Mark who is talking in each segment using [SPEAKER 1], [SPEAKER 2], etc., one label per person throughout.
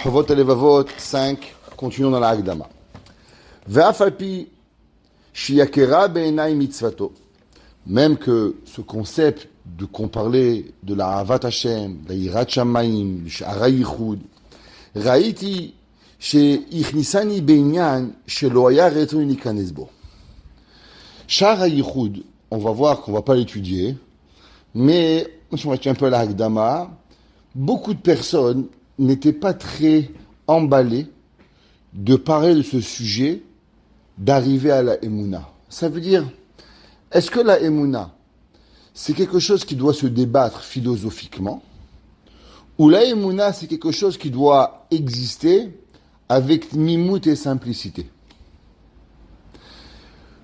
[SPEAKER 1] Chovot Levavot 5, continuons dans la Hagdama. Ve'afalpi shiyakera be'enai mitzvato. Même que ce concept de qu'on parlait de la Avat Hashem, de la Yirat Shamayim, du Sha'ara Yichud, raïti she'ichnisani be'inyan shelo haya retzon nikanes bo. Sha'ara Yichud, on va voir qu'on va pas l'étudier, mais si on retient un peu la Hagdama, beaucoup de personnes n'étaient pas très emballées de parler de ce sujet, d'arriver à la Emouna. Ça veut dire, est-ce que la Emouna, c'est quelque chose qui doit se débattre philosophiquement, ou la Emouna, c'est quelque chose qui doit exister avec mimout et simplicité?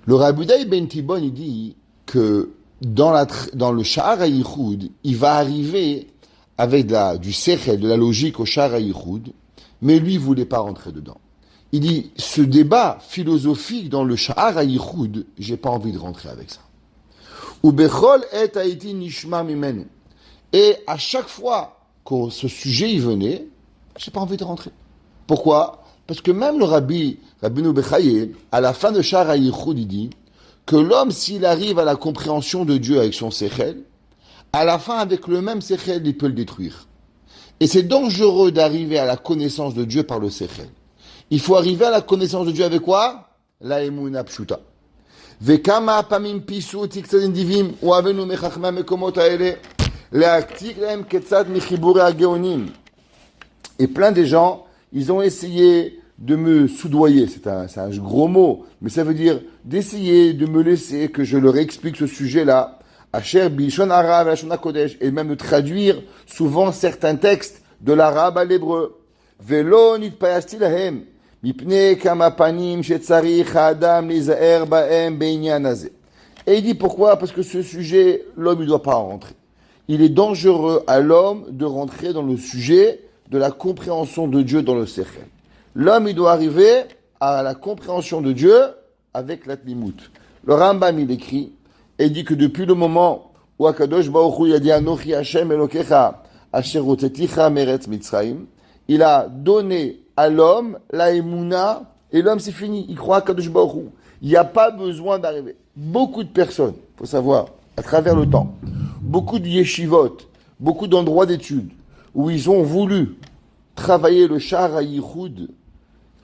[SPEAKER 1] Le Rabbi Ben Tibon, il dit que dans le Sha'ara Yichud, il va arriver avec du sechel, de la logique au Sha'ara Yichud, mais lui, il ne voulait pas rentrer dedans. Il dit, ce débat philosophique dans le Sha'ara Yichud, j'ai pas envie de rentrer avec ça. Ubechol et haïti nishma mimenu. Et à chaque fois que ce sujet y venait, j'ai pas envie de rentrer. Pourquoi? Parce que même le Rabbi Bechaye, à la fin de Sha'ara Yichud, il dit que l'homme, s'il arrive à la compréhension de Dieu avec son sechel, à la fin, avec le même sechel, il peut le détruire. Et c'est dangereux d'arriver à la connaissance de Dieu par le sechel. Il faut arriver à la connaissance de Dieu avec quoi? La emuna pshuta. Vekama pamim pisu tiktzadin divim uavenu mechachma mekomot haele leaktik lahem ketzad michibure hageonim. Et plein des gens, ils ont essayé de me soudoyer. C'est un gros mot, mais ça veut dire d'essayer de me laisser que je leur explique ce sujet-là. Asher bishon arabe lashon hakodesh, et même de traduire souvent certains textes de l'arabe à l'hébreu. Velo nitpayasti lahem mipnei kama panim shetzarich haadam lizaer bahem be'inyan hazeh. Et il dit pourquoi? Parce que ce sujet, l'homme ne doit pas en rentrer. Il est dangereux à l'homme de rentrer dans le sujet de la compréhension de Dieu dans le sechel. L'homme, il doit arriver à la compréhension de Dieu avec la tlimut. Le Rambam, il écrit et dit que depuis le moment où Akadosh Baruch Hu a dit Anochi Hashem Elokecha Asher Hotzeticha Meretz Mitzrayim, il a donné à l'homme la Emouna, et l'homme c'est fini, il croit à Akadosh Baruch Hu. Il n'y a pas besoin d'arriver. Beaucoup de personnes, il faut savoir, à travers le temps, beaucoup de yeshivot, beaucoup d'endroits d'études, où ils ont voulu travailler le Sha'ara Yichud,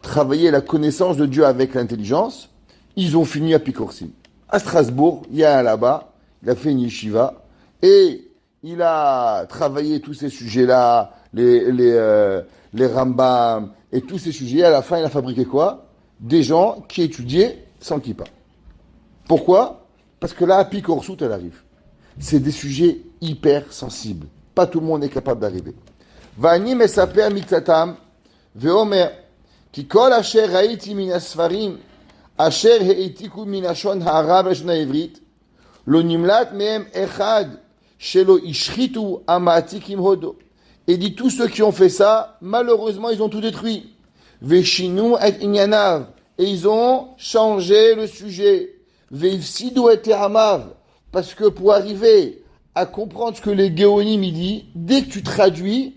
[SPEAKER 1] travailler la connaissance de Dieu avec l'intelligence, ils ont fini à Pikorsim. À Strasbourg, il y a un là-bas, il a fait une yeshiva, et il a travaillé tous ces sujets-là, les Rambam, et tous ces sujets. À la fin, il a fabriqué quoi? Des gens qui étudiaient sans kippa. Pourquoi? Parce que là, à Pikorsout, elle arrive. C'est des sujets hyper sensibles. Pas tout le monde est capable d'arriver. Vani mesaper miktatam, veomer, ki kol asher raiti min asfarim, asher heitiku min ashon ha'arab lashon ha'ivrit, lo nimlat mehem echad, shelo ishchitu amatikim hodo. Et dit tous ceux qui ont fait ça, malheureusement, ils ont tout détruit. Veshinu et inyanav. Et ils ont changé le sujet. Veifsidu et hamav. Parce que pour arriver à comprendre ce que les Géonim il dit, dès que tu traduis,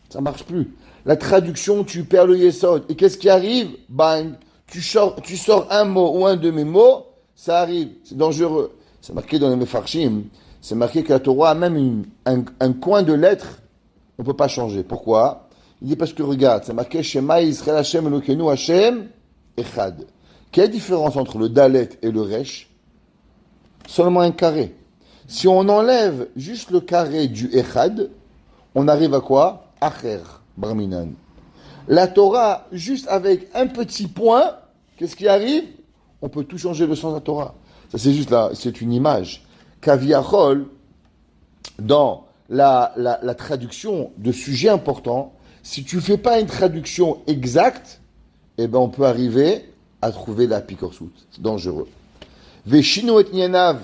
[SPEAKER 1] ça marche plus. La traduction, tu perds le yesod. Et qu'est-ce qui arrive? Bang! Tu sors un mot ou un de mes mots, ça arrive. C'est dangereux. C'est marqué dans les Mefarshim. C'est marqué que la Torah a même un coin de lettre. On ne peut pas changer. Pourquoi? Il dit parce que regarde, c'est marqué Shema Yisrael Hashem Elokeinu Hashem Echad. Quelle différence entre le Dalet et le Resh? Seulement un carré. Si on enlève juste le carré du Echad, on arrive à quoi? Acher, Barminan. La Torah, juste avec un petit point, qu'est-ce qui arrive? On peut tout changer le sens de la Torah. Ça c'est juste là, c'est une image. Kaviachol, dans la traduction de sujets importants, si tu fais pas une traduction exacte, eh ben on peut arriver à trouver la pikorsout. C'est dangereux. Veshinu et nianav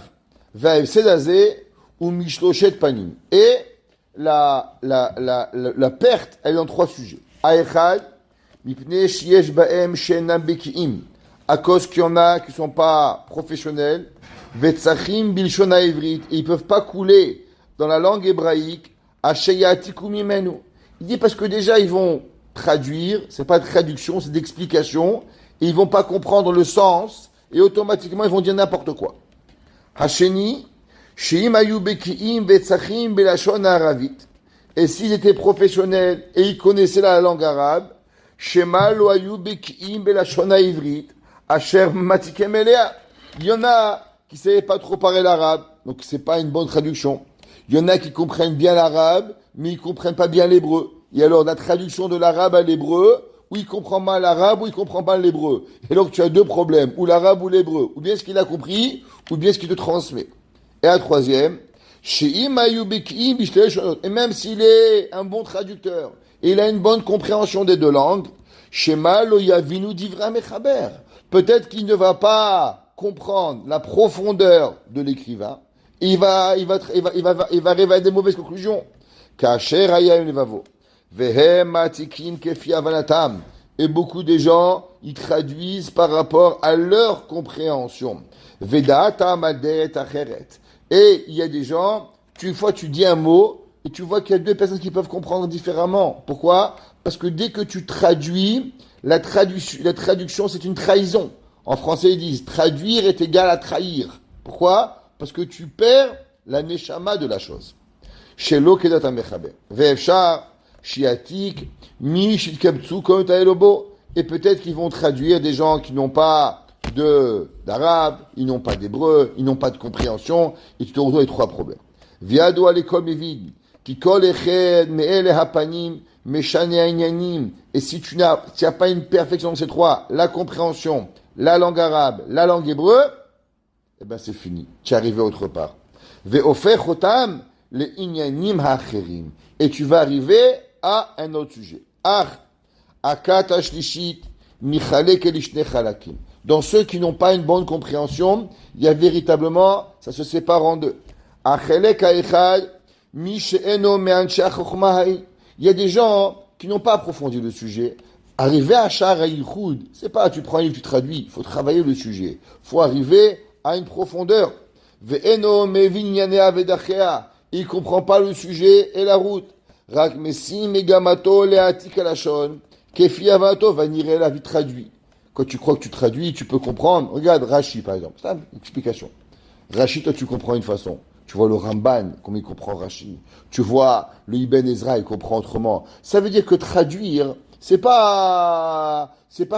[SPEAKER 1] vaevsedazé ou mishloshet panim. Et la perte, elle est dans trois sujets. Aechad, mipnei shiesh baem shenam bekiim. À cause qu'il y en a qui sont pas professionnels. Vetzachim bilshona ivrit. Et ils peuvent pas couler dans la langue hébraïque. Asheyatikum imenu. Il dit parce que déjà ils vont traduire, c'est pas de traduction, c'est d'explication, et ils vont pas comprendre le sens, et automatiquement ils vont dire n'importe quoi. Hasheni, sheim ayu bekiim vetzachim belashon aravit. Et s'ils étaient professionnels et ils connaissaient la langue arabe, shema lo ayu bekiim belashon ivrit, asher matikem elea. Il y en a qui savaient pas trop parler l'arabe, donc c'est pas une bonne traduction. Il y en a qui comprennent bien l'arabe, mais ils comprennent pas bien l'hébreu. Et alors la traduction de l'arabe à l'hébreu, ou il comprend mal l'arabe, ou il comprend pas l'hébreu. Et donc tu as deux problèmes, ou l'arabe ou l'hébreu, ou bien ce qu'il a compris, ou bien ce qu'il te transmet. Et un troisième, et même s'il est un bon traducteur, et il a une bonne compréhension des deux langues, peut-être qu'il ne va pas comprendre la profondeur de l'écrivain, et il va arriver à des mauvaises conclusions. Et beaucoup de gens, ils traduisent par rapport à leur compréhension. Et il y a des gens, une fois tu dis un mot, et tu vois qu'il y a deux personnes qui peuvent comprendre différemment. Pourquoi ? Parce que dès que tu traduis, la traduction c'est une trahison. En français ils disent, traduire est égal à trahir. Pourquoi ? Parce que tu perds la neshama de la chose. Shelo kedat amechaber. Ve'efshar, shiatik, mi shitkabtsu comme taelobo. Et peut-être qu'ils vont traduire des gens qui n'ont pas d'arabe, ils n'ont pas d'hébreu, ils n'ont pas de compréhension, et tu te retrouves avec trois problèmes. Viado alekol mevid, ki kol eched me'ele hapanim, meshane inyanim. Et si tu n'as pas une perfection de ces trois, la compréhension, la langue arabe, la langue hébreu, eh ben c'est fini. Tu es arrivé autre part. Ve'ofer chotam le inyanim ha'acherim. Et tu vas arriver à un autre sujet. Akat ashlishit, michalek elishne chalakim. Dans ceux qui n'ont pas une bonne compréhension, il y a véritablement, ça se sépare en deux. Il y a des gens qui n'ont pas approfondi le sujet. Arriver à Sha'ar HaYichud, c'est pas tu prends un livre, tu traduis. Il faut travailler le sujet. Il faut arriver à une profondeur. Il ne comprend pas le sujet et la route. La vie traduit. Quand tu crois que tu traduis, tu peux comprendre. Regarde Rashi, par exemple. C'est une explication. Rashi, toi, tu comprends une façon. Tu vois le Ramban, comment il comprend Rashi. Tu vois le Ibn Ezra, il comprend autrement. Ça veut dire que traduire, c'est pas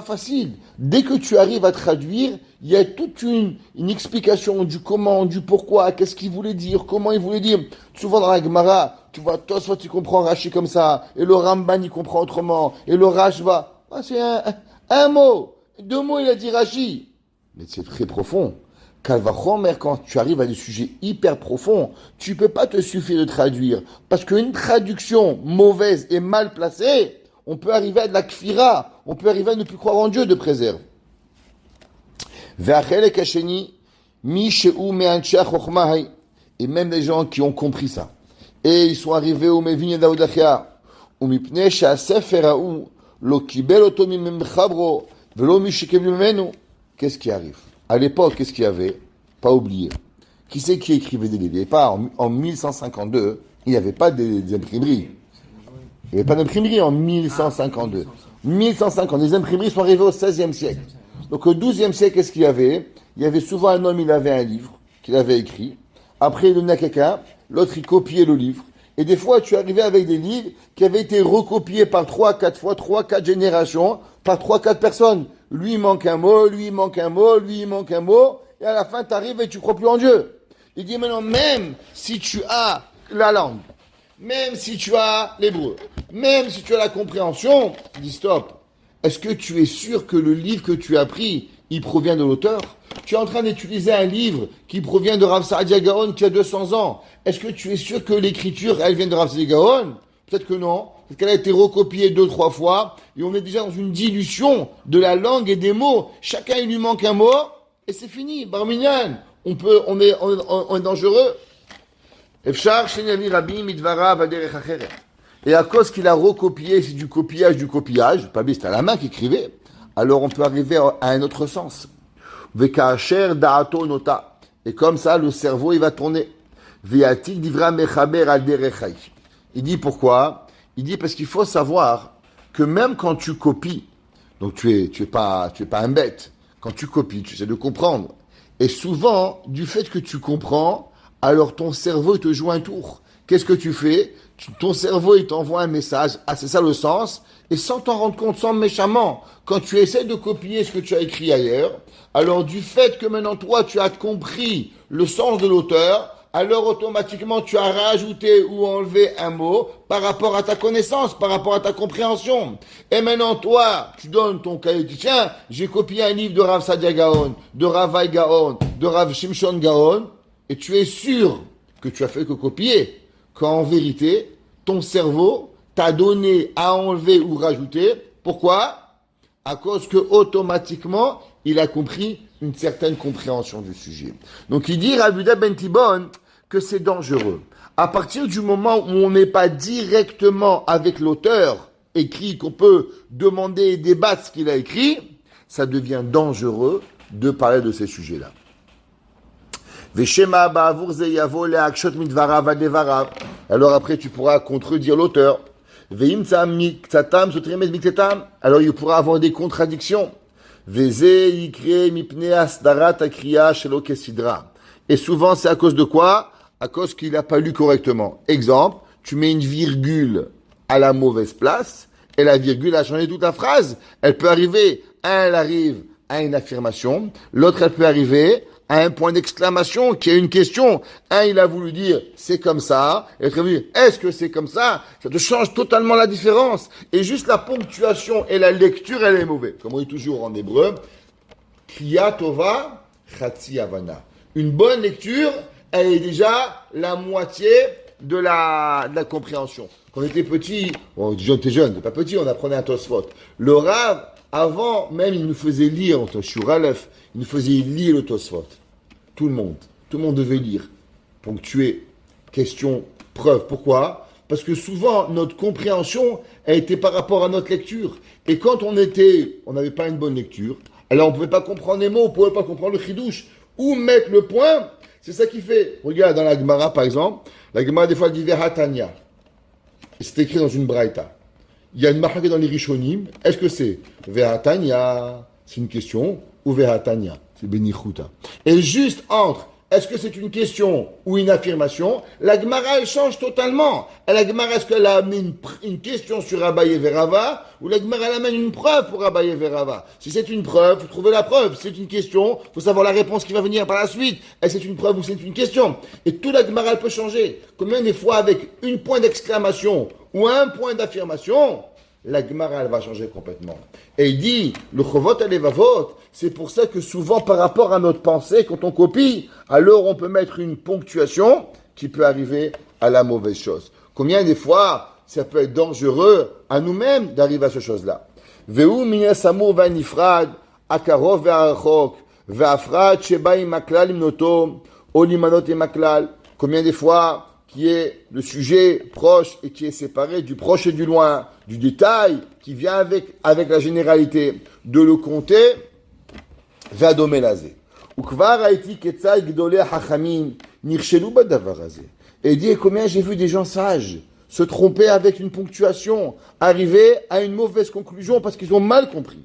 [SPEAKER 1] facile. Dès que tu arrives à traduire, il y a toute une explication du comment, du pourquoi, qu'est-ce qu'il voulait dire, comment il voulait dire. Souvent dans la Gemara, tu vois, toi, soit tu comprends Rashi comme ça, et le Ramban, il comprend autrement, et le Rashba. Ah, c'est un mot. Deux mots, il a dit Rashi. Mais c'est très profond. Kalvachomer, quand tu arrives à des sujets hyper profonds, tu peux pas te suffire de traduire. Parce qu'une traduction mauvaise et mal placée, on peut arriver à de la kfira. On peut arriver à ne plus croire en Dieu de préserve. Et même les gens qui ont compris ça. Et ils sont arrivés au Mevin Daoudachia. Qu'est-ce qui arrive? À l'époque, qu'est-ce qu'il y avait? Pas oublié. Qui c'est qui écrivait des livres? Il n'y avait pas, en 1152, il n'y avait pas des imprimeries. Il n'y avait pas d'imprimerie en 1152. 1150, les imprimeries sont arrivées au XVIe siècle. Donc au XIIe siècle, qu'est-ce qu'il y avait? Il y avait souvent un homme, il avait un livre qu'il avait écrit. Après, il donnait à quelqu'un. L'autre, il copiait le livre. Et des fois, tu arrivais avec des livres qui avaient été recopiés par 3-4 fois, 3-4 générations, par 3-4 personnes. Lui, il manque un mot, lui, il manque un mot, lui, il manque un mot. Et à la fin, tu arrives et tu crois plus en Dieu. Il dit maintenant, même si tu as la langue, même si tu as l'hébreu, même si tu as la compréhension, il dit stop. Est-ce que tu es sûr que le livre que tu as pris, il provient de l'auteur? Tu es en train d'utiliser un livre qui provient de Rav Saadia Gaon qui a 200 ans. Est-ce que tu es sûr que l'écriture, elle vient de Rav Saadia Gaon? Peut-être que non. Peut-être qu'elle a été recopiée 2-3 fois. Et on est déjà dans une dilution de la langue et des mots. Chacun, il lui manque un mot. Et c'est fini. Barminyan. On est dangereux. Et à cause qu'il a recopié, c'est du copiage. Pas bien, c'est à la main qu'il écrivait. Alors on peut arriver à un autre sens. Vekasher da'ato nota. Et comme ça, le cerveau, il va tourner. Ve'atik divra mechaber al derechai. Il dit pourquoi? Il dit parce qu'il faut savoir que même quand tu copies, donc tu es pas un bête, quand tu copies, tu essaies de comprendre. Et souvent, du fait que tu comprends, alors ton cerveau il te joue un tour. Qu'est-ce que tu fais? Ton cerveau il t'envoie un message, ah c'est ça le sens, et sans t'en rendre compte, sans méchamment, quand tu essaies de copier ce que tu as écrit ailleurs, alors du fait que maintenant toi tu as compris le sens de l'auteur, alors automatiquement tu as rajouté ou enlevé un mot par rapport à ta connaissance, par rapport à ta compréhension. Et maintenant toi, tu donnes ton cahier, tu dis tiens, j'ai copié un livre de Rav Sadia Gaon, de Rav Vai Gaon, de Rav Shimshon Gaon, et tu es sûr que tu as fait que copier, qu'en vérité, ton cerveau t'a donné à enlever ou rajouter. Pourquoi? À cause que automatiquement, il a compris une certaine compréhension du sujet. Donc il dit Rabbi Yehuda ben Tibon que c'est dangereux. À partir du moment où on n'est pas directement avec l'auteur écrit, qu'on peut demander et débattre ce qu'il a écrit, ça devient dangereux de parler de ces sujets-là. Alors après tu pourras contredire l'auteur. Alors il pourra avoir des contradictions. Et souvent c'est à cause de quoi? À cause qu'il n'a pas lu correctement. Exemple, tu mets une virgule à la mauvaise place et la virgule a changé toute la phrase. Elle peut arriver, elle arrive à une affirmation, l'autre elle peut arriver à un point d'exclamation qui est une question. Un, il a voulu dire c'est comme ça, et l'autre a voulu dire est-ce que c'est comme ça? Ça te change totalement la différence. Et juste la ponctuation et la lecture, elle est mauvaise. Comme on dit toujours en hébreu, Kriya Tova Chatzi Havana. Une bonne lecture, elle est déjà la moitié de la compréhension. Quand on était petit, bon, t'es jeune, t'es pas petit, on apprenait un Tosfot. Le Rav, avant, même, il nous faisait lire, entre Shur Aleph, il nous faisait lire le Tosfot. Tout le monde devait lire. Ponctuer, question, preuve. Pourquoi? Parce que souvent, notre compréhension a été par rapport à notre lecture. Et quand on n'avait pas une bonne lecture, alors on ne pouvait pas comprendre les mots, on ne pouvait pas comprendre le chidouche. Où mettre le point? C'est ça qui fait. Regarde, dans la Gemara, par exemple, la Gemara, des fois, elle dit Vehatania. C'est écrit dans une braïta. Il y a une marque dans les Rishonim. Est-ce que c'est Vehatania? C'est une question. Ou Vehatania? C'est Benichuta. Et juste entre, est-ce que c'est une question ou une affirmation? La Gemara, elle change totalement. Et la Gemara, est-ce qu'elle a amené une question sur Abaye Verava? Ou la Gemara, elle amène une preuve pour Abaye Verava? Si c'est une preuve, faut trouver la preuve. Si c'est une question, faut savoir la réponse qui va venir par la suite. Est-ce que c'est une preuve ou c'est une question? Et toute la Gemara, elle peut changer. Combien des fois, avec une point d'exclamation ou un point d'affirmation, la Gemara, elle va changer complètement. Et il dit, le Chovot Alevavot, c'est pour ça que souvent, par rapport à notre pensée, quand on copie, alors on peut mettre une ponctuation qui peut arriver à la mauvaise chose. Combien des fois, ça peut être dangereux à nous-mêmes d'arriver à cette chose-là. Veu minas amur vanifrad, akarov ve'arachok, ve'afrad sheba im maklal imnoto, olimanot et maklal. Combien des fois, qui est le sujet proche et qui est séparé du proche et du loin, du détail qui vient avec la généralité, de le compter, Vadomé lazé. Ukvar haiti ketzai gdolei hachamim nirshelu badavar hazé. Et dit combien j'ai vu des gens sages se tromper avec une ponctuation, arriver à une mauvaise conclusion parce qu'ils ont mal compris.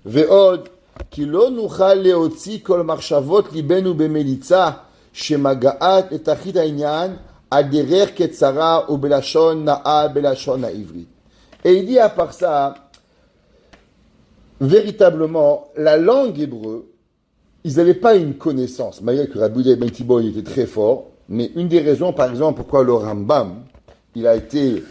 [SPEAKER 1] Ve'od ki lo nuchal leotzi kol marshavot libenu bemelitza shemagaat et achit ha'inyan aderer ketzara ou belashon na'a belashon ha'ivrit. Et il dit à part ça, véritablement, la langue hébreu, ils n'avaient pas une connaissance, malgré que Rabbi Yehuda ben Tibon était très fort, mais une des raisons, par exemple, pourquoi le Rambam, il a été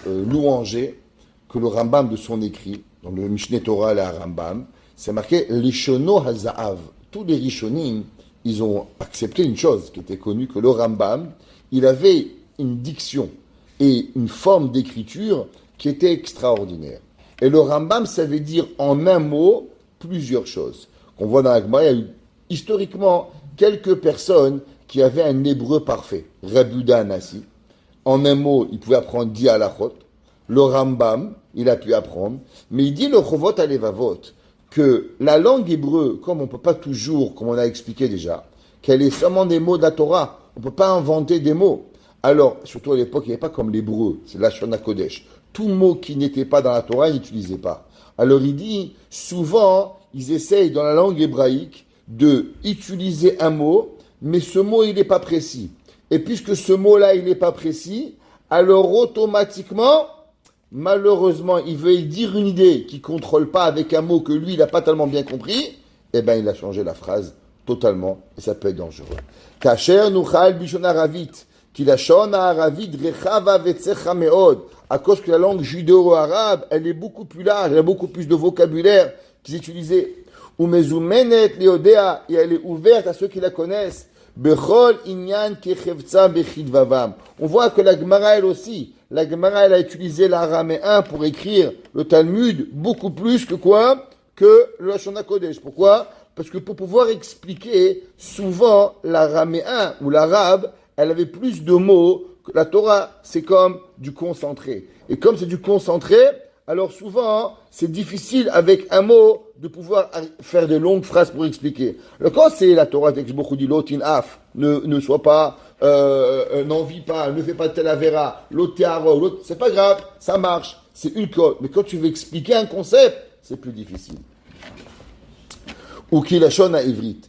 [SPEAKER 1] louangé, que le Rambam de son écrit, dans le Mishneh Torah et le Rambam, c'est marqué Lishono Hazaav. Tous les Rishonim, ils ont accepté une chose qui était connue, que le Rambam, il avait une diction et une forme d'écriture qui était extraordinaire. Et le Rambam savait dire en un mot plusieurs choses. Qu'on voit dans la Gemara, il y a eu historiquement quelques personnes qui avaient un hébreu parfait. Rabbi Yehuda Hanassi, en un mot, il pouvait apprendre 10 halachot. Le Rambam, il a pu apprendre. Mais il dit le Chovot Alevavot, que la langue hébreu, comme on ne peut pas toujours, comme on a expliqué déjà, qu'elle est seulement des mots de la Torah. On ne peut pas inventer des mots. Alors, surtout à l'époque, il n'y avait pas comme l'hébreu, c'est la Shona Kodesh. tout mot qui n'était pas dans la Torah, il n'utilisait pas. Alors il dit, souvent, ils essayent dans la langue hébraïque de utiliser un mot, mais ce mot, il n'est pas précis. Et puisque ce mot-là, il n'est pas précis, alors automatiquement, malheureusement, il veut dire une idée qu'il ne contrôle pas avec un mot que lui, il n'a pas tellement bien compris, eh bien, il a changé la phrase totalement, et ça peut être dangereux. Kacher nuchal bishon aravit, ki lashon haaravit rechava vetzecha meod, à cause que la langue judéo-arabe, elle est beaucoup plus large, elle a beaucoup plus de vocabulaire qu'ils utilisaient. Umezumenet liodea, et elle est ouverte à ceux qui la connaissent. Bechol inyan kechevtsa bechidvavam. On voit que la Gemara, elle aussi, la Gemara, elle a utilisé l'araméen pour écrire le Talmud beaucoup plus que quoi? Que le Lashon HaKodesh. Pourquoi? Parce que pour pouvoir expliquer, souvent, l'araméen ou l'arabe, elle avait plus de mots que la Torah. C'est comme du concentré. Et comme c'est du concentré, alors souvent, c'est difficile avec un mot de pouvoir faire de longues phrases pour expliquer. Alors quand c'est la Torah, texte beaucoup dit l'otin af, ne sois pas, n'en vis pas, ne fais pas tel avera, l'otéaro, l'autre, c'est pas grave, ça marche, c'est une code. Mais quand tu veux expliquer un concept, c'est plus difficile. Ou qui la shon à ivrit.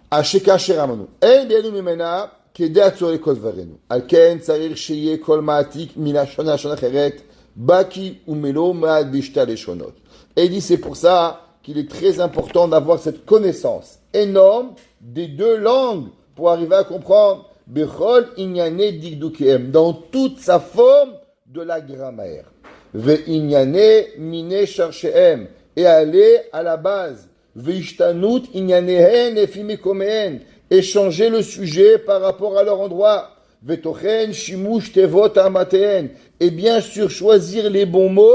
[SPEAKER 1] Asheka sheramanu. En bienu mimena, kede atzore kol dvarenu. Al ken tsarir sheye kol ma'atik mina shona shona cheret, baki ou melo ma'ad bishta leshonot. Et il dit, c'est pour ça qu'il est très important d'avoir cette connaissance énorme des deux langues pour arriver à comprendre Bechol inyane digdukiem, dans toute sa forme de la grammaire. Ve inyane mine chercheem, et aller à la base. Ve ishtanut inyanehen efimikomen, et changer le sujet par rapport à leur endroit. Ve tochen shimush tevot amateen, et bien sûr choisir les bons mots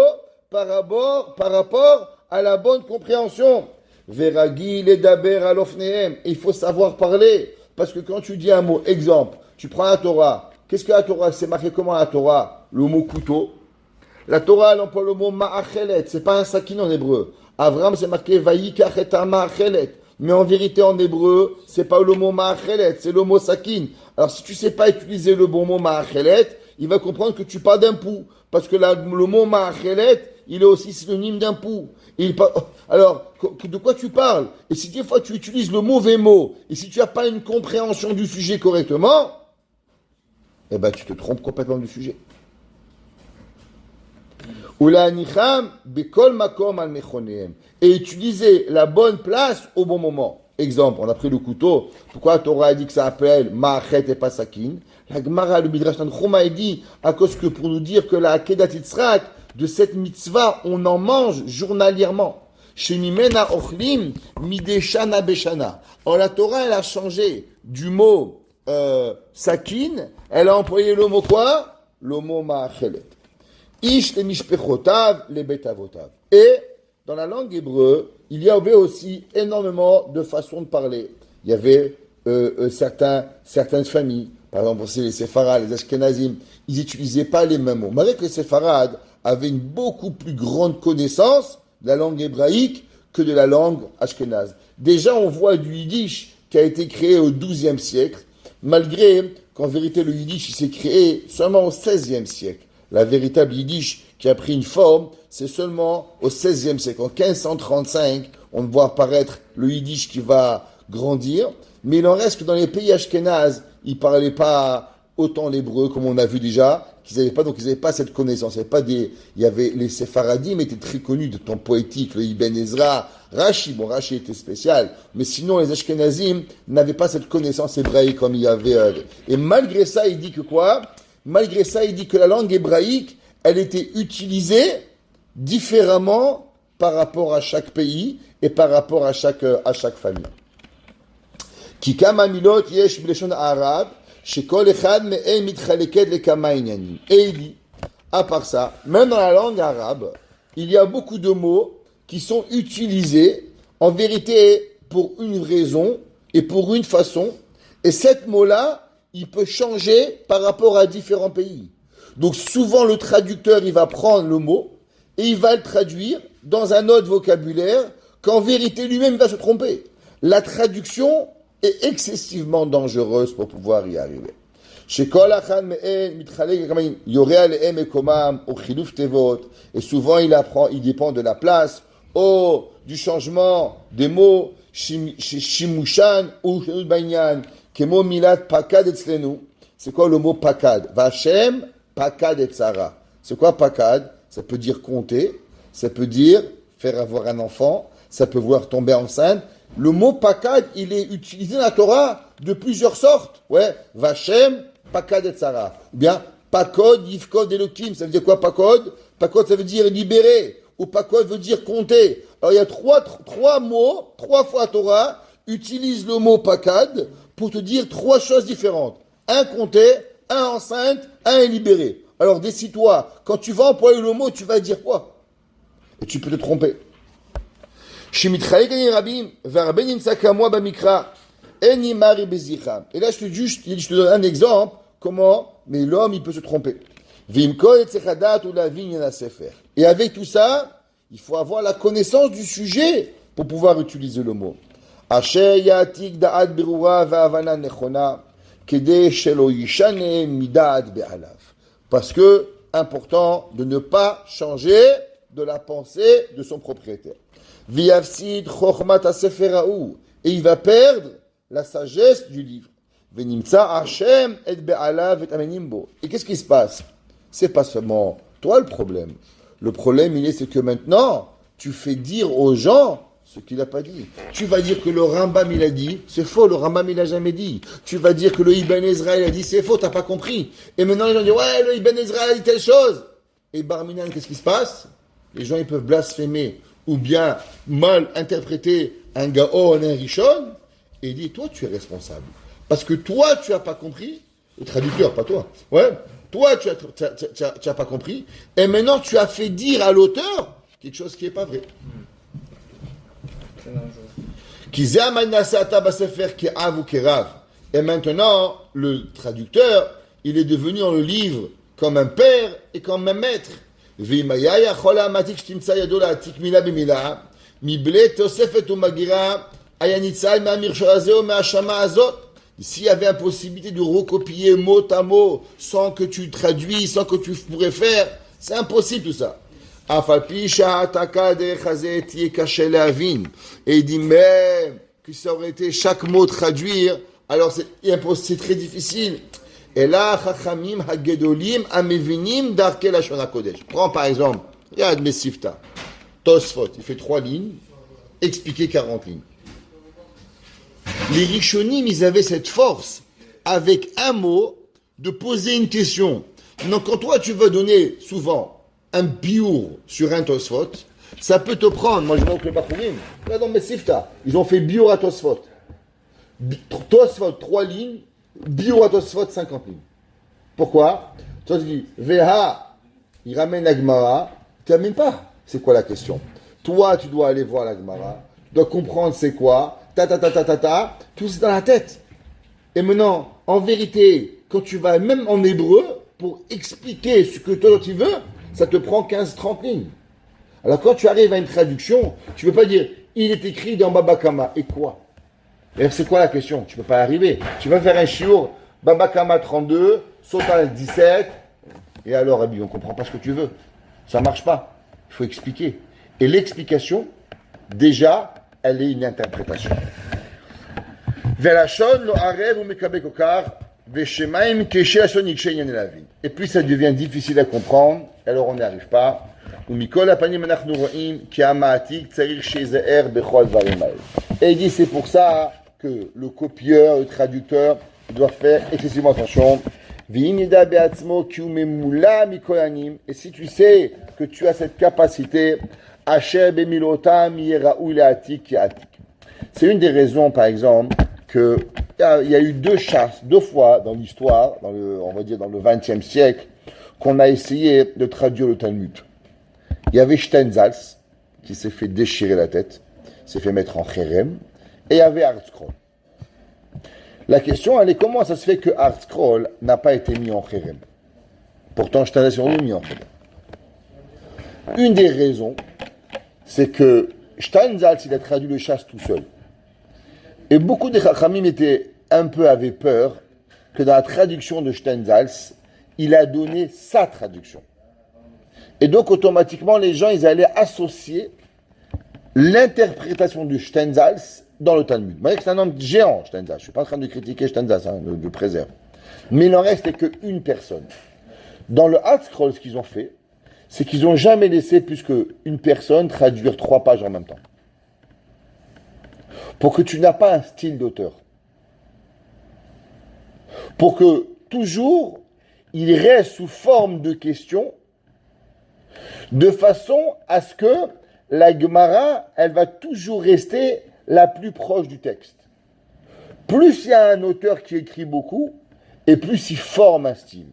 [SPEAKER 1] par rapport à la bonne compréhension. Veragi les daber alofnehem. Il faut savoir parler. Parce que quand tu dis un mot, exemple, tu prends la Torah. Qu'est-ce que la Torah? C'est marqué comment la Torah? Le mot couteau. La Torah, elle emploie le mot ma'achelet. C'est pas un sakin en hébreu. Avram, c'est marqué vayikach et ma'achelet. Mais en vérité, en hébreu, c'est pas le mot ma'achelet, c'est le mot sakin. Alors, si tu sais pas utiliser le bon mot ma'achelet, il va comprendre que tu parles d'un pou. Parce que le mot ma'achelet, il est aussi synonyme d'un pou. Alors, de quoi tu parles? Et si des fois tu utilises le mauvais mot, et si tu n'as pas une compréhension du sujet correctement, eh ben tu te trompes complètement du sujet. Et utiliser la bonne place au bon moment. Exemple, on a pris le couteau. Pourquoi la Torah a dit que ça s'appelle Ma'achet et pas Sakin? La Gemara, le Midrash Tanchuma, a dit à cause que pour nous dire que la Akedat Yitzhak, de cette mitzvah, on en mange journalièrement. Shemimena ochlim mideshana beshana. Or la Torah, elle a changé du mot sakin, elle a employé le mot quoi? Le mot ma'achelet. Ish le mishpechotav le betavotav. Et dans la langue hébreu, il y avait aussi énormément de façons de parler. Il y avait certaines familles, par exemple, c'est les séfarades, les ashkenazim, ils n'utilisaient pas les mêmes mots. Malgré que les séfarades avaient une beaucoup plus grande connaissance de la langue hébraïque que de la langue ashkénaze. Déjà, on voit du yiddish qui a été créé au XIIe siècle, malgré qu'en vérité, le yiddish il s'est créé seulement au XVIe siècle. La véritable yiddish qui a pris une forme, c'est seulement au XVIe siècle. En 1535, on voit apparaître le yiddish qui va grandir, mais il en reste que dans les pays ashkénazes, ils ne parlaient pas autant l'hébreu, comme on a vu déjà, donc ils n'avaient pas cette connaissance. Il y avait les séfaradim étaient très connus de temps poétique, le Ibn Ezra, Rashi était spécial, mais sinon les ashkenazim n'avaient pas cette connaissance hébraïque comme il y avait. Et malgré ça, il dit que quoi? Malgré ça, il dit que la langue hébraïque, elle était utilisée différemment par rapport à chaque pays et par rapport à chaque famille. Kikam amilot yesh b'leshon arabe. Et il dit, à part ça, même dans la langue arabe, il y a beaucoup de mots qui sont utilisés en vérité pour une raison et pour une façon. Et cet mot-là, il peut changer par rapport à différents pays. Donc souvent le traducteur, il va prendre le mot et il va le traduire dans un autre vocabulaire qu'en vérité lui-même va se tromper. La traduction est excessivement dangereuse pour pouvoir y arriver. שכל אחד מהן מתחלק לכמה, יורה עליהם מקומם, או חילוף תיבות, et souvent il dépend de la place, ou du changement des mots, שימושן ou שונות בעניין, כמו מילת פקד אצלנו, c'est quoi le mot pakad? Vachem, pakad et tzara. C'est quoi pakad? Ça peut dire compter, ça peut dire faire avoir un enfant, ça peut vouloir tomber enceinte. Le mot pakad, il est utilisé dans la Torah de plusieurs sortes. Ouais, Vachem, pakad et tzara. Ou bien, pakod, yifkod, elokim. Ça veut dire quoi pakod? Pakod, ça veut dire libérer. Ou pakod veut dire compter. Alors il y a trois mots, 3 fois Torah, utilise le mot pakad pour te dire 3 choses différentes. Un compté, un enceinte, un libéré. Alors décide-toi, quand tu vas employer le mot, tu vas dire quoi? Et tu peux te tromper. Et là, je te donne un exemple, comment, mais l'homme, il peut se tromper. Et avec tout ça, il faut avoir la connaissance du sujet pour pouvoir utiliser le mot. Parce que, important de ne pas changer de la pensée de son propriétaire. Et il va perdre la sagesse du livre. Et qu'est-ce qui se passe? C'est pas seulement toi le problème. Le problème, c'est que maintenant, tu fais dire aux gens ce qu'il n'a pas dit. Tu vas dire que le Rambam il a dit, c'est faux, le Rambam il n'a jamais dit. Tu vas dire que le Ibn Ezra il a dit, c'est faux, t'as pas compris. Et maintenant les gens disent, ouais, le Ibn Ezra a dit telle chose. Et Barminan, qu'est-ce qui se passe? Les gens ils peuvent blasphémer ou bien mal interpréter un Gaon, un Rishon, et il dit, toi tu es responsable. Parce que toi tu n'as pas compris, le traducteur, pas toi. Ouais, toi tu as pas compris, et maintenant tu as fait dire à l'auteur quelque chose qui n'est pas vrai. Et maintenant, le traducteur, il est devenu dans le livre comme un père et comme un maître. S'il y avait une possibilité de recopier mot à mot sans que tu traduis, sans que tu pourrais faire, c'est impossible tout ça. Et il dit même que ça aurait été chaque mot traduire, alors c'est impossible, c'est très difficile. Et là, Chachamim Hagedolim Amevinim Darke Lashon HaKodesh. Prends par exemple, regarde Mesifta, Tosfot, il fait 3 lignes, expliquer 40 lignes. Les Rishonim, ils avaient cette force, avec un mot, de poser une question. Donc quand toi tu veux donner souvent un biour sur un Tosfot, ça peut te prendre, moi je vois que le Bachurim, là dans Mesifta, ils ont fait biour à Tosfot. Tosfot, 3 lignes, biour à Tosfot, 50 lignes. Pourquoi? Toi tu dis, Veha, il ramène la Gemara, tu n'amènes pas. C'est quoi la question? Toi tu dois aller voir la Gemara, tu dois comprendre c'est quoi, tout c'est dans la tête. Et maintenant, en vérité, quand tu vas même en hébreu, pour expliquer ce que toi tu veux, ça te prend 15-30 lignes. Alors quand tu arrives à une traduction, tu ne peux pas dire « il est écrit dans Baba Kama » et quoi? Et c'est quoi la question? Tu ne peux pas arriver. Tu vas faire un shiur, Baba Kama 32, Sotal 17, et alors on ne comprend pas ce que tu veux. Ça ne marche pas. Il faut expliquer. Et l'explication, déjà, elle est une interprétation. Velashon lo arev ou mekabekokar. Et puis ça devient difficile à comprendre, alors on n'y arrive pas. Et il dit c'est pour ça que le copieur, le traducteur doit faire excessivement attention. Et si tu sais que tu as cette capacité, c'est une des raisons par exemple que il y a eu 2 fois dans l'histoire, on va dire dans le XXe siècle, qu'on a essayé de traduire le Talmud. Il y avait Steinsaltz, qui s'est fait déchirer la tête, s'est fait mettre en chérem, et il y avait Art-Scroll. La question, elle est comment ça se fait que Art-Scroll n'a pas été mis en chérem? Pourtant, Steinsaltz l'a mis en chérem. Une des raisons, c'est que Steinsaltz, il a traduit le chasse tout seul. Et beaucoup de Chachamim avaient peur que dans la traduction de Steinsaltz, il a donné sa traduction. Et donc, automatiquement, les gens, ils allaient associer l'interprétation du Steinsaltz dans le Talmud. Vous voyez que c'est un homme géant, Steinsaltz. Je ne suis pas en train de critiquer Steinsaltz, je préserve. Mais il n'en restait qu'une personne. Dans le Hard-Scroll, ce qu'ils ont fait, c'est qu'ils n'ont jamais laissé plus qu'une personne traduire 3 pages en même temps. Pour que tu n'as pas un style d'auteur. Pour que, toujours, il reste sous forme de questions, de façon à ce que la Gemara, elle va toujours rester la plus proche du texte. Plus il y a un auteur qui écrit beaucoup, et plus il forme un style.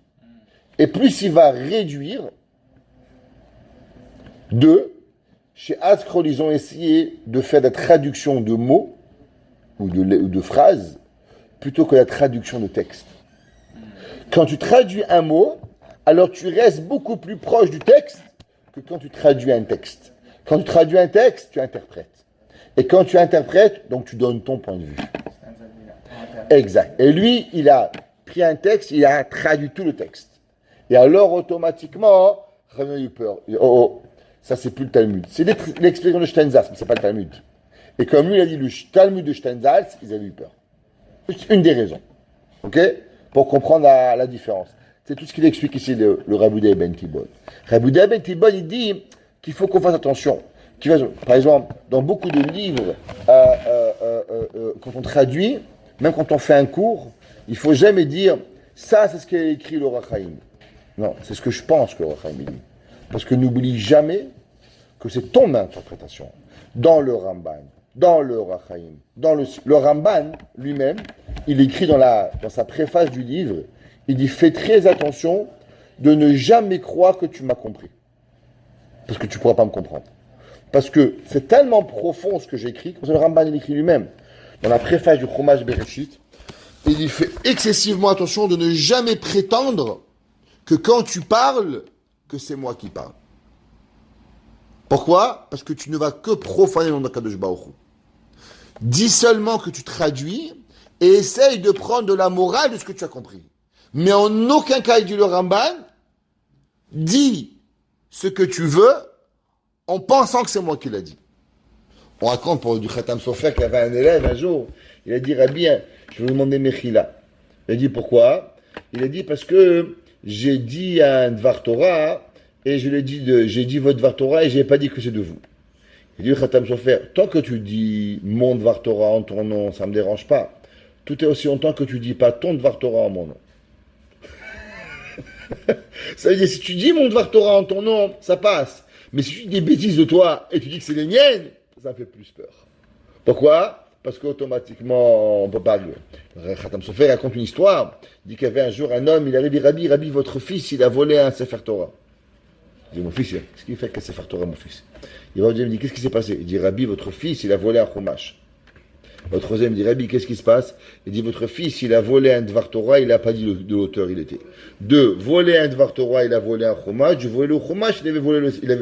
[SPEAKER 1] Et plus il va réduire chez Hard-Scroll, ils ont essayé de faire la traduction de mots ou de phrases plutôt que la traduction de texte. Quand tu traduis un mot, alors tu restes beaucoup plus proche du texte que quand tu traduis un texte. Quand tu traduis un texte, tu interprètes. Et quand tu interprètes, donc tu donnes ton point de vue. Exact. Et lui, il a pris un texte, il a traduit tout le texte. Et alors, automatiquement, Rabbi a eu peur. Ça, c'est plus le Talmud. C'est l'expression de Steinsaltz, mais c'est pas le Talmud. Et comme lui, il a dit le Talmud de Steinsaltz, ils avaient eu peur. C'est une des raisons. OK? Pour comprendre la différence. C'est tout ce qu'il explique ici, le Rabbi Yehuda ben Tibon. Rabbi Yehuda ben Tibon, il dit qu'il faut qu'on fasse attention. Par exemple, dans beaucoup de livres, quand on traduit, même quand on fait un cours, il ne faut jamais dire ça, c'est ce qu'a écrit le Ohr HaChaim. Non, c'est ce que je pense que le Ohr HaChaim dit. Parce que n'oublie jamais que c'est ton interprétation. Dans le Ramban, dans le Ohr HaChaim, le Ramban lui-même, il écrit dans sa préface du livre, il dit fais très attention de ne jamais croire que tu m'as compris. Parce que tu ne pourras pas me comprendre. Parce que c'est tellement profond ce que j'écris, comme le Ramban il écrit lui-même, dans la préface du Chumash Bereshit, il dit fais excessivement attention de ne jamais prétendre que quand tu parles, que c'est moi qui parle. Pourquoi? Parce que tu ne vas que profaner le nom d'Akadosh Baruch Hu. Dis seulement que tu traduis et essaye de prendre de la morale de ce que tu as compris. Mais en aucun cas, il dit le Ramban, dis ce que tu veux en pensant que c'est moi qui l'ai dit. On raconte pour du Khatam Sofer qu'il y avait un élève un jour, il a dit Rabbi, je vais vous demander Mechila. Il a dit pourquoi? Il a dit parce que j'ai dit un Dvar Torah et j'ai dit votre Dvar Torah et je n'ai pas dit que c'est de vous. Il dit Khatam Sofer, tant que tu dis mon Dvar Torah en ton nom, ça ne me dérange pas. Tout est aussi longtemps que tu ne dis pas ton Dvar Torah en mon nom. Ça veut dire, si tu dis mon Dvar Torah en ton nom, ça passe. Mais si tu dis des bêtises de toi et tu dis que c'est les miennes, ça fait plus peur. Pourquoi? Parce qu'automatiquement, on ne peut pas. Khatam Sofer raconte une histoire. Il dit qu'il y avait un jour un homme, il arrive, Rabbi, votre fils, il a volé un Sefer Torah. Il dit, mon fils, qu'est-ce qu'il fait avec un Sefer Torah, mon fils? Il va dire, qu'est-ce qui s'est passé? Il dit, Rabbi, votre fils, il a volé un Chumash. Le troisième dit, Rabbi, qu'est-ce qui se passe? Il dit, votre fils, il a volé un Dvar Torah, il n'a pas dit de l'auteur il était. 2, voler un Dvar Torah, il a volé un Chumash. Du voler le Chumash, il avait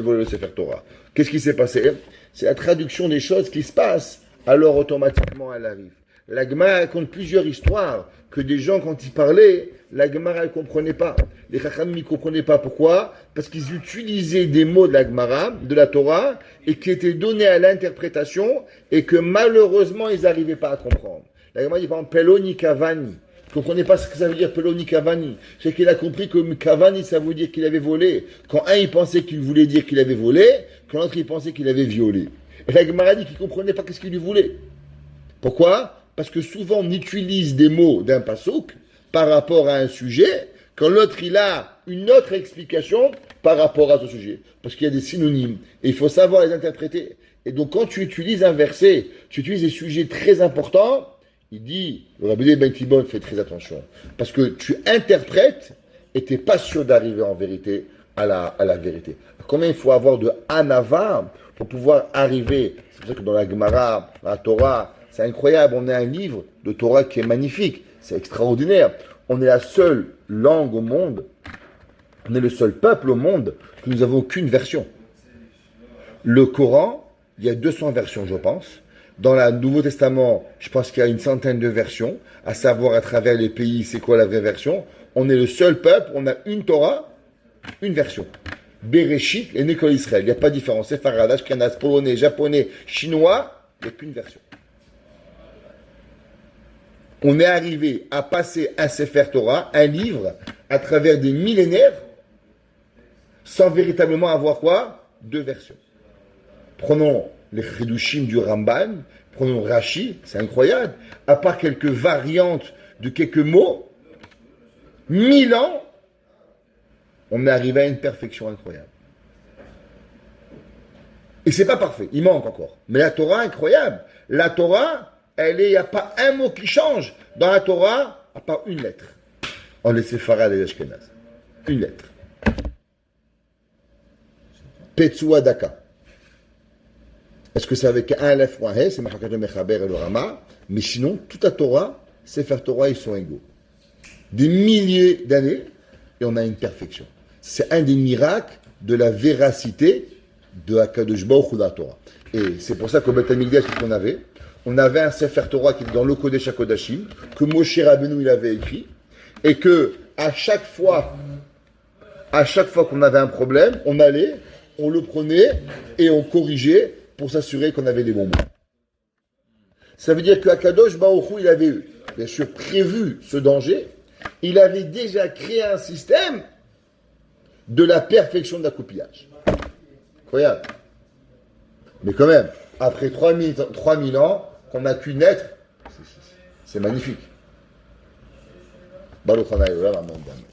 [SPEAKER 1] volé le Sefer Torah. Qu'est-ce qui s'est passé? C'est la traduction des choses qui se passent, alors automatiquement elle arrive. La Gemara raconte plusieurs histoires que des gens, quand ils parlaient, la Gemara ne comprenait pas. Les Chachamim ne comprenaient pas. Pourquoi? Parce qu'ils utilisaient des mots de la Gemara, de la Torah, et qui étaient donnés à l'interprétation, et que malheureusement, ils n'arrivaient pas à comprendre. La Gemara dit par exemple, Peloni Kavani. Ils ne comprenaient pas ce que ça veut dire Peloni Kavani. C'est qu'il a compris que Kavani, ça veut dire qu'il avait volé. Quand un, il pensait qu'il voulait dire qu'il avait volé, quand l'autre, il pensait qu'il avait violé. Et la Gemara dit qu'il ne comprenait pas ce qu'il lui voulait. Pourquoi? Parce que souvent, on utilise des mots d'un pasouk par rapport à un sujet, quand l'autre, il a une autre explication par rapport à ce sujet. Parce qu'il y a des synonymes. Et il faut savoir les interpréter. Et donc, quand tu utilises un verset, tu utilises des sujets très importants, il dit, le Rabbi Yehuda ben Tibon, fais très attention. Parce que tu interprètes et tu n'es pas sûr d'arriver en vérité à la vérité. Combien il faut avoir de anava pour pouvoir arriver? C'est pour ça que dans la Gemara, la Torah, c'est incroyable. On a un livre de Torah qui est magnifique. C'est extraordinaire. On est la seule langue au monde, on est le seul peuple au monde que nous n'avons qu'une version. Le Coran, il y a 200 versions, je pense. Dans le Nouveau Testament, je pense qu'il y a une centaine de versions, à savoir à travers les pays, c'est quoi la vraie version. On est le seul peuple, on a une Torah, une version. Bereshit et Nekol Israël. Il n'y a pas de différence. C'est Farad, Ashkenaz, polonais, japonais, chinois, il n'y a qu'une version. On est arrivé à passer un Sefer Torah, un livre, à travers des millénaires, sans véritablement avoir quoi? Deux versions. Prenons les Chidushim du Ramban, prenons Rashi, c'est incroyable. À part quelques variantes de quelques mots, 1000 ans, on est arrivé à une perfection incroyable. Et c'est pas parfait, il manque encore. Mais la Torah, incroyable. La Torah, il n'y a pas un mot qui change dans la Torah, à part une lettre. On les Séfarades et les Ashkenaz. Une lettre. Petsoua Daka. Est-ce que c'est avec un Aleph ou un He, c'est Machakat le Mechaber et le Rama, mais sinon, toute la Torah, Sefer Torah, ils sont égaux. Des milliers d'années, et on a une perfection. C'est un des miracles de la véracité de HaKadosh Baruch Hu de la Torah. Et c'est pour ça qu'au Beth Amikdash qu'on avait un Sefer Torah qui est dans le Kodesh HaKodashim, que Moshe Rabbeinu il avait écrit, et que à chaque fois qu'on avait un problème, on allait, on le prenait et on corrigeait pour s'assurer qu'on avait les bons mots. Ça veut dire que HaKadosh Baruch Hu, il avait bien sûr prévu ce danger, il avait déjà créé un système de la perfection de l'accouplage. Incroyable. Mais quand même, après 3000 ans, qu'on n'a qu'une lettre, c'est magnifique. Baruch Hanai Olam, Amen.